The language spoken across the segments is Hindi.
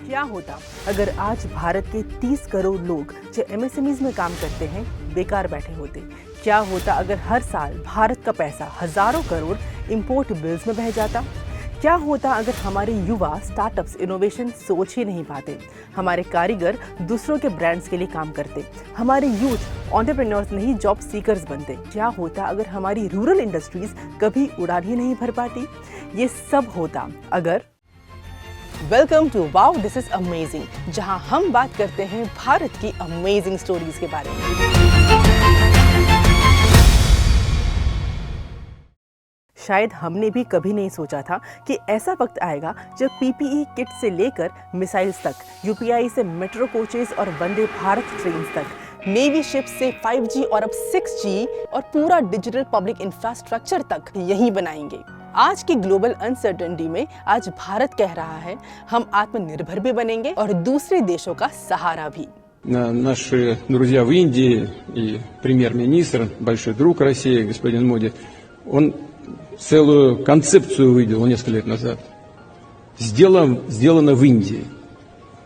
क्या होता अगर आज भारत के 30 करोड़ लोग जो एमएसएमईज में काम करते हैं बेकार बैठे होते? क्या होता अगर हर साल भारत का पैसा हजारों करोड़ इंपोर्ट बिल्स में बह जाता? क्या होता अगर हमारे युवा स्टार्टअप्स इनोवेशन सोच ही नहीं पाते, हमारे कारीगर दूसरों के ब्रांड्स के लिए काम करते, हमारे यूथ एंटरप्रेन्योर्स नहीं जॉब सीकर्स बनते? क्या होता अगर हमारी रूरल इंडस्ट्रीज कभी उड़ान ही नहीं भर पाती? ये सब होता अगर। Welcome to wow this is amazing, जहां हम बात करते हैं भारत की अमेजिंग स्टोरीज के बारे में। शायद हमने भी कभी नहीं सोचा था कि ऐसा वक्त आएगा जब पीपीई किट से लेकर मिसाइल्स तक, यूपीआई से मेट्रो कोचेस और वंदे भारत ट्रेन तक, नेवी शिप्स से 5G और अब 6G और पूरा डिजिटल पब्लिक इंफ्रास्ट्रक्चर तक यही बनाएंगे। आज की ग्लोबल अनसर्टेनिटी में आज भारत कह रहा है हम आत्मनिर्भर भी बनेंगे और दूसरे देशों का सहारा भी। Наши друзья в Индии и премьер-министр, большой друг России, господин Моди, он целую концепцию выделил несколько лет назад. Сделано в Индии.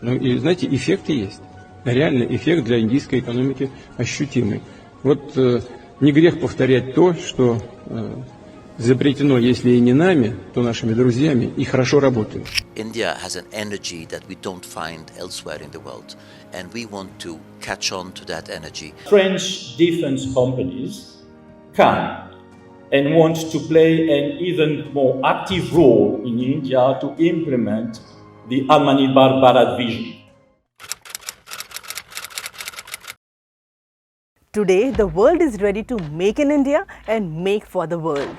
Ну и, знаете, эффекты есть. Реально эффект для индийской экономики ощутимый. Вот не грех повторять то, что изобретено, если и не нами, то нашими друзьями, и хорошо работает. India has an energy that we don't find elsewhere in the world, and we want to catch on to that energy. French defense companies can and want to play an even more active role in India to implement the Atmanirbhar Bharat vision. Today, the world is ready to make in India and make for the world.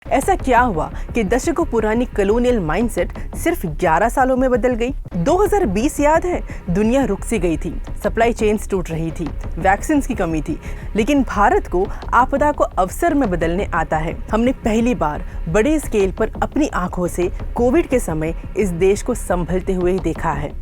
ऐसा क्या हुआ कि दशकों पुरानी कॉलोनियल माइंडसेट सिर्फ 11 सालों में बदल गई? 2020 याद है, दुनिया रुक सी गई थी, सप्लाई चेन्स टूट रही थी, वैक्सीन की कमी थी, लेकिन भारत को आपदा को अवसर में बदलने आता है। हमने पहली बार बड़े स्केल पर अपनी आंखों से कोविड के समय इस देश को संभलते हुए देखा है।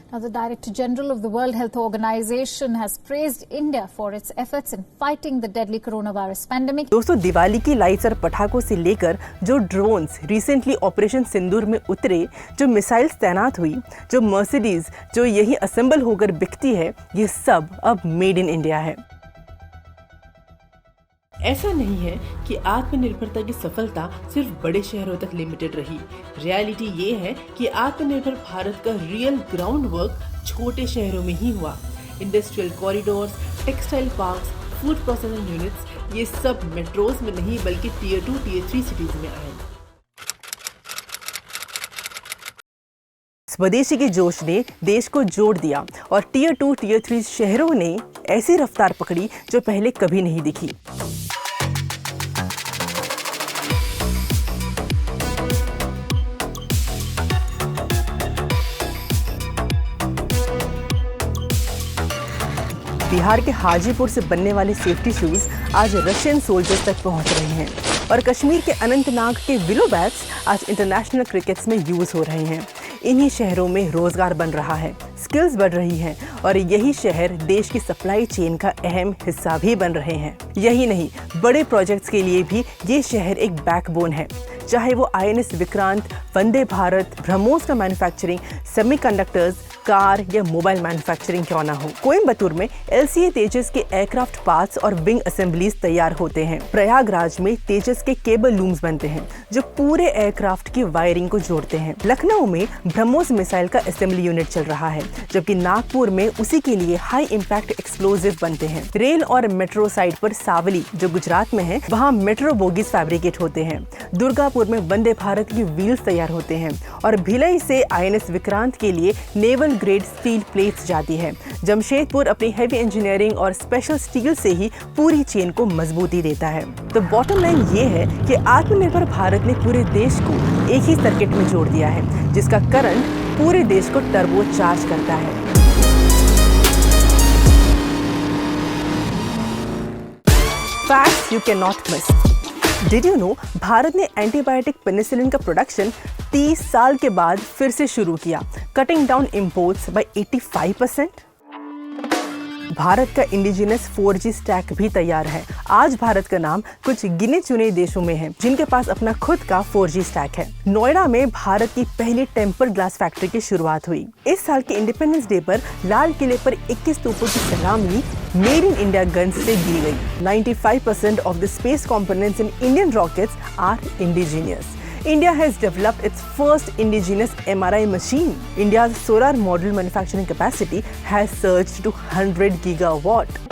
Now, the Director General of the World Health Organization has praised India for its efforts in fighting the deadly coronavirus pandemic. दोस्तों, दिवाली की लाइट्स और पटाखों से लेकर जो ड्रोन्स रिसेंटली ऑपरेशन सिंदूर में उतरे, जो मिसाइल्स तैनात हुई, जो मर्सिडीज जो यही असेंबल होकर बिकती है, ये सब अब मेड इन इंडिया है। ऐसा नहीं है कि आत्मनिर्भरता की सफलता सिर्फ बड़े शहरों तक लिमिटेड रही। रियलिटी ये है कि आत्मनिर्भर भारत का रियल ग्राउंड वर्क छोटे शहरों में ही हुआ। Industrial corridors, textile parks, food processing units, ये सब मेट्रोज में नहीं बल्कि टियर 2, टियर 3 सिटीज में आए। स्वदेशी के जोश ने देश को जोड़ दिया और टियर 2, टियर 3 शहरों ने ऐसी रफ्तार पकड़ी जो पहले कभी नहीं दिखी। बिहार के हाजीपुर से बनने वाले सेफ्टी शूज आज रशियन सोल्जर्स तक पहुंच रहे हैं और कश्मीर के अनंतनाग के विलो बैट्स आज इंटरनेशनल क्रिकेट्स में यूज हो रहे हैं। इन्हीं शहरों में रोजगार बन रहा है, स्किल्स बढ़ रही हैं और यही शहर देश की सप्लाई चेन का अहम हिस्सा भी बन रहे हैं। यही नहीं, बड़े प्रोजेक्ट्स के लिए भी ये शहर एक बैकबोन है, चाहे वो INS विक्रांत, वंदे भारत, ब्रह्मोस का मैन्युफैक्चरिंग, सेमीकंडक्टर्स, कार या मोबाइल मैन्युफैक्चरिंग क्यों ना हो। कोयम्बतूर में LCA तेजस के एयरक्राफ्ट पार्ट्स और विंग असेंबलीज तैयार होते हैं। प्रयागराज में तेजस के केबल लूम्स बनते हैं जो पूरे एयरक्राफ्ट की वायरिंग को जोड़ते हैं। लखनऊ में ब्रह्मोस मिसाइल का असेंबली यूनिट चल रहा है, जबकि नागपुर में उसी के लिए हाई इम्पैक्ट एक्सप्लोजिव बनते हैं। रेल और मेट्रो साइड पर सावली जो गुजरात में है, वहाँ मेट्रो बोगीज फैब्रिकेट होते हैं। दुर्गापुर में वंदे भारत की व्हील्स तैयार होते हैं और भिलाई से INS विक्रांत के लिए नेवल ग्रेड स्टील प्लेट्स जाती है। जमशेदपुर अपनी हेवी इंजीनियरिंग और स्पेशल स्टील से ही पूरी चेन को मजबूती देता है। तो बॉटम लाइन ये है कि आत्मनिर्भर भारत ने पूरे देश को एक ही सर्किट में जोड़ दिया है, जिसका करंट पूरे देश को टर्बो चार्ज करता है। Facts you cannot miss. Did you know, Bharat ने एंटीबायोटिक पेनिसिलिन का प्रोडक्शन 30 साल के बाद फिर से शुरू किया, cutting down imports by 85%। Bharat का इंडिजिनस 4G स्टैक भी तैयार है। आज भारत का नाम कुछ गिने चुने देशों में है जिनके पास अपना खुद का 4G स्टैक है। नोएडा में भारत की पहली टेम्पर्ड ग्लास फैक्ट्री की शुरुआत हुई। इस साल के इंडिपेंडेंस डे पर लाल किले पर 21 तोपों की सलामी मेड इन इंडिया गन्स से दी गई। 95% of the space components in Indian rockets are indigenous. India has developed its first indigenous MRI machine. India's solar module manufacturing capacity has surged to 100 gigawatt.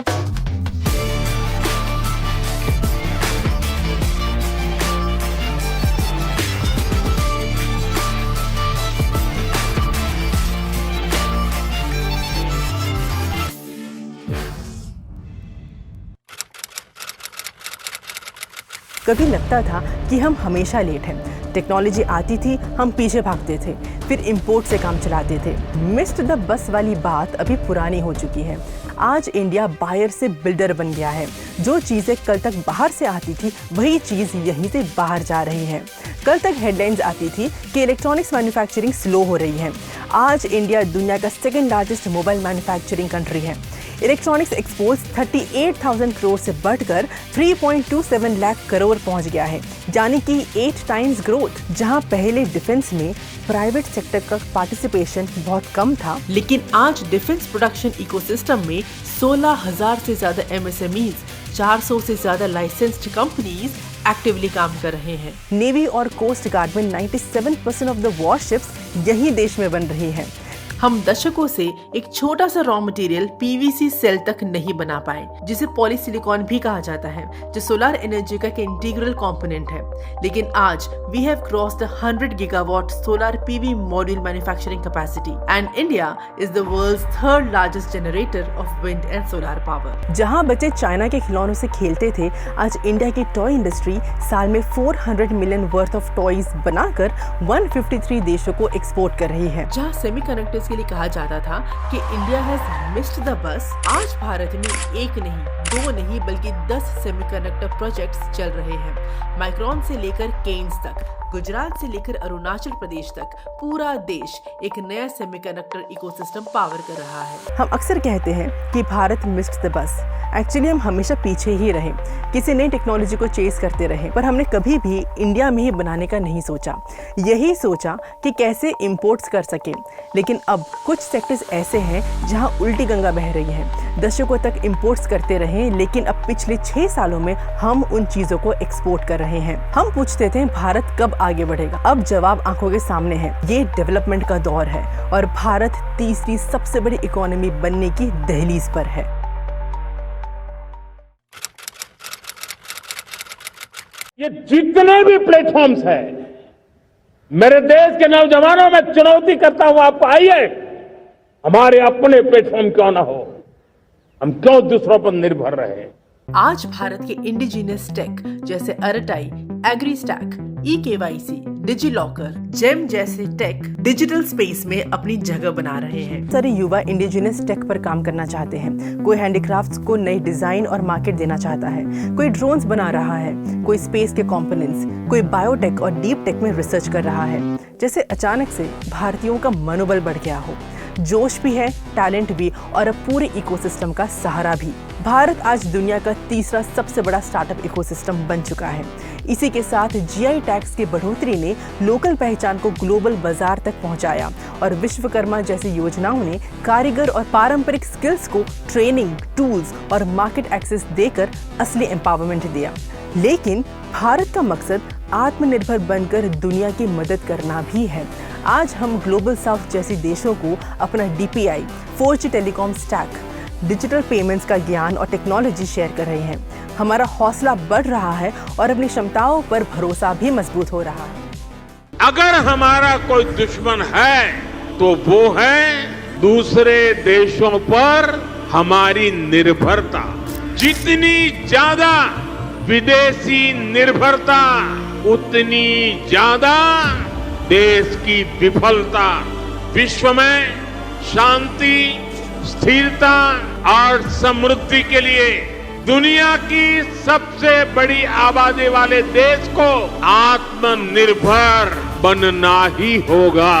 कभी लगता था कि हम हमेशा लेट हैं। टेक्नोलॉजी आती थी, हम पीछे भागते थे, फिर इंपोर्ट से काम चलाते थे। मिस्ड द बस वाली बात अभी पुरानी हो चुकी है। आज इंडिया बायर से बिल्डर बन गया है। जो चीज़ें कल तक बाहर से आती थी, वही चीज़ यहीं से बाहर जा रही है। कल तक हेडलाइंस आती थी कि इलेक्ट्रॉनिक्स मैन्युफैक्चरिंग स्लो हो रही है। आज इंडिया दुनिया का second largest mobile manufacturing country है। इलेक्ट्रॉनिक्स एक्सपोर्ट्स 38,000 करोड़ से बढ़कर 3.27 लाख करोड़ पहुंच गया है, यानी कि 8 टाइम्स ग्रोथ। जहां पहले डिफेंस में प्राइवेट सेक्टर का पार्टिसिपेशन बहुत कम था, लेकिन आज डिफेंस प्रोडक्शन इकोसिस्टम में 16,000 से ज्यादा MSMEs, 400 से ज्यादा लाइसेंस्ड कंपनीज एक्टिवली काम कर रहे हैं। नेवी और कोस्ट गार्ड में 97% ऑफ द वॉरशिप्स यही देश में बन रही हैं। हम दशकों से एक छोटा सा रॉ मटेरियल PVC सेल तक नहीं बना पाए, जिसे पॉलीसिलिकॉन भी कहा जाता है, जो सोलर एनर्जी का इंटीग्रल कंपोनेंट है। लेकिन आज we have crossed 100 gigawatt solar PV module manufacturing capacity and India is the world's 3rd largest generator of wind and solar power. जहां बच्चे चाइना के खिलौनों से खेलते थे, आज इंडिया की टॉय इंडस्ट्री साल में 400 मिलियन वर्थ ऑफ टॉयज बनाकर 153 देशों को एक्सपोर्ट कर रही है। जहां सेमीकंडक्टर्स के लिए कहा जाता था कि India has missed the bus, आज भारत में एक नहीं, 2 नहीं, बल्कि 10 सेमीकंडक्टर प्रोजेक्ट्स चल रहे हैं। माइक्रॉन से लेकर केन्स तक, गुजरात से लेकर अरुणाचल प्रदेश तक, पूरा देश एक नया सेमीकंडक्टर इकोसिस्टम पावर कर रहा है। हम अक्सर कहते हैं कि Bharat missed the bus. Actually हम हमेशा पीछे ही रहे, किसी नई टेक्नोलॉजी को चेस करते रहे, पर हमने कभी भी इंडिया में ही बनाने का नहीं सोचा। यही सोचा कि कैसे इंपोर्ट्स कर सके। लेकिन अब कुछ सेक्टर्स ऐसे हैं जहां उल्टी गंगा बह रही है। दशकों तक इंपोर्ट्स करते रहे, लेकिन अब पिछले 6 सालों में हम उन चीजों को एक्सपोर्ट कर रहे हैं। हम पूछते थे भारत कब आगे बढ़ेगा, अब जवाब आंखों के सामने है। ये डेवलपमेंट का दौर है और भारत तीसरी सबसे बड़ी इकोनॉमी बनने की दहलीज पर है। ये जितने भी प्लेटफॉर्म्स हैं, मेरे देश के नौजवानों में चुनौती करता हूं आपको, आइए हमारे अपने प्लेटफॉर्म क्यों ना हो, हम क्यों दूसरों पर निर्भर रहे। आज भारत के इंडिजिनस टेक जैसे अरटाई, एग्रीस्टैक, eKYC, डिजिलॉकर, जेम जैसे टेक डिजिटल स्पेस में अपनी जगह बना रहे हैं। सारे युवा इंडिजिनस टेक पर काम करना चाहते हैं। कोई हैंडीक्राफ्ट्स को नई डिजाइन और मार्केट देना चाहता है, कोई ड्रोन्स बना रहा है, कोई स्पेस के कंपोनेंट्स, कोई बायोटेक और डीप टेक में रिसर्च कर रहा है। जैसे अचानक से भारतीयों का मनोबल बढ़ गया हो, जोश भी है, टैलेंट भी, और अब पूरे इकोसिस्टम का सहारा भी। भारत आज दुनिया का तीसरा सबसे बड़ा स्टार्टअप इकोसिस्टम बन चुका है। इसी के साथ GI टैक्स की बढ़ोतरी ने लोकल पहचान को ग्लोबल बाजार तक पहुंचाया और विश्वकर्मा जैसी योजनाओं ने कारीगर और पारंपरिक स्किल्स को ट्रेनिंग, टूल्स और मार्केट एक्सेस देकर असली एम्पावरमेंट दिया। लेकिन भारत का मकसद आत्मनिर्भर बनकर दुनिया की मदद करना भी है। आज हम ग्लोबल साउथ जैसे देशों को अपना DPI, 4G telecom stack, digital payments का ज्ञान और टेक्नोलॉजी शेयर कर रहे हैं। हमारा हौसला बढ़ रहा है और अपनी क्षमताओं पर भरोसा भी मजबूत हो रहा है। अगर हमारा कोई दुश्मन है तो वो है दूसरे देशों पर हमारी निर्भरता। जितनी ज्यादा विदेशी निर्भरता, उतनी ज्यादा देश की विफलता। विश्व में शांति, स्थिरता और समृद्धि के लिए दुनिया की सबसे बड़ी आबादी वाले देश को आत्मनिर्भर बनना ही होगा।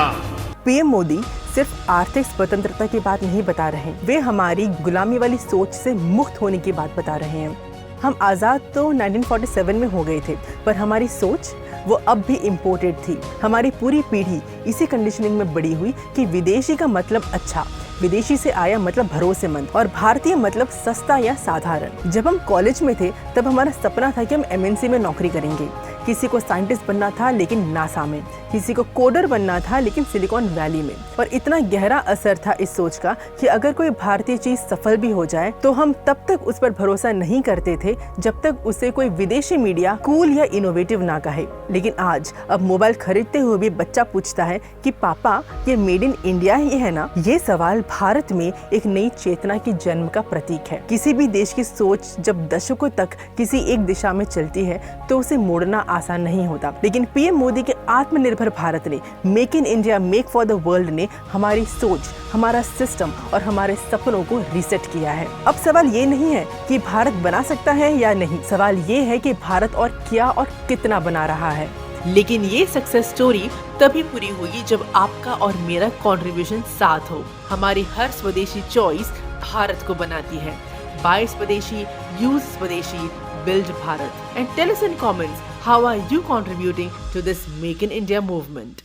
पीएम मोदी सिर्फ आर्थिक स्वतंत्रता की बात नहीं बता रहे, वे हमारी गुलामी वाली सोच से मुक्त होने की बात बता रहे हैं। हम आज़ाद तो 1947 में हो गए थे, पर हमारी सोच वो अब भी इम्पोर्टेड थी। हमारी पूरी पीढ़ी इसी कंडीशनिंग में बड़ी हुई कि विदेशी का मतलब अच्छा, विदेशी से आया मतलब भरोसेमंद और भारतीय मतलब सस्ता या साधारण। जब हम कॉलेज में थे तब हमारा सपना था कि हम एमएनसी में नौकरी करेंगे। किसी को साइंटिस्ट बनना था लेकिन नासा में, किसी को कोडर बनना था लेकिन सिलिकॉन वैली में। और इतना गहरा असर था इस सोच का कि अगर कोई भारतीय चीज सफल भी हो जाए तो हम तब तक उस पर भरोसा नहीं करते थे जब तक उसे कोई विदेशी मीडिया कूल या इनोवेटिव ना कहे। लेकिन आज अब मोबाइल खरीदते हुए भी बच्चा पूछता है कि पापा ये मेड इन इंडिया ही है ना? ये सवाल भारत में एक नई चेतना के जन्म का प्रतीक है। किसी भी देश की सोच जब दशकों तक किसी एक दिशा में चलती है तो उसे मोड़ना आसान नहीं होता। लेकिन पीएम मोदी के आत्मनिर्भर भारत ने, make in India make for the world ने हमारी सोच, हमारा सिस्टम और हमारे सपनों को रीसेट किया है। अब सवाल ये नहीं है कि भारत बना सकता है या नहीं, सवाल ये है कि भारत और क्या और कितना बना रहा है। लेकिन ये सक्सेस स्टोरी तभी पूरी होगी जब आपका और मेरा कंट्रीब्यूशन साथ हो। हमारी हर स्वदेशी चॉइस भारत को बनाती है। बाय स्वदेशी, यूज स्वदेशी, build Bharat, and tell us in comments how are you contributing to this Make in India movement.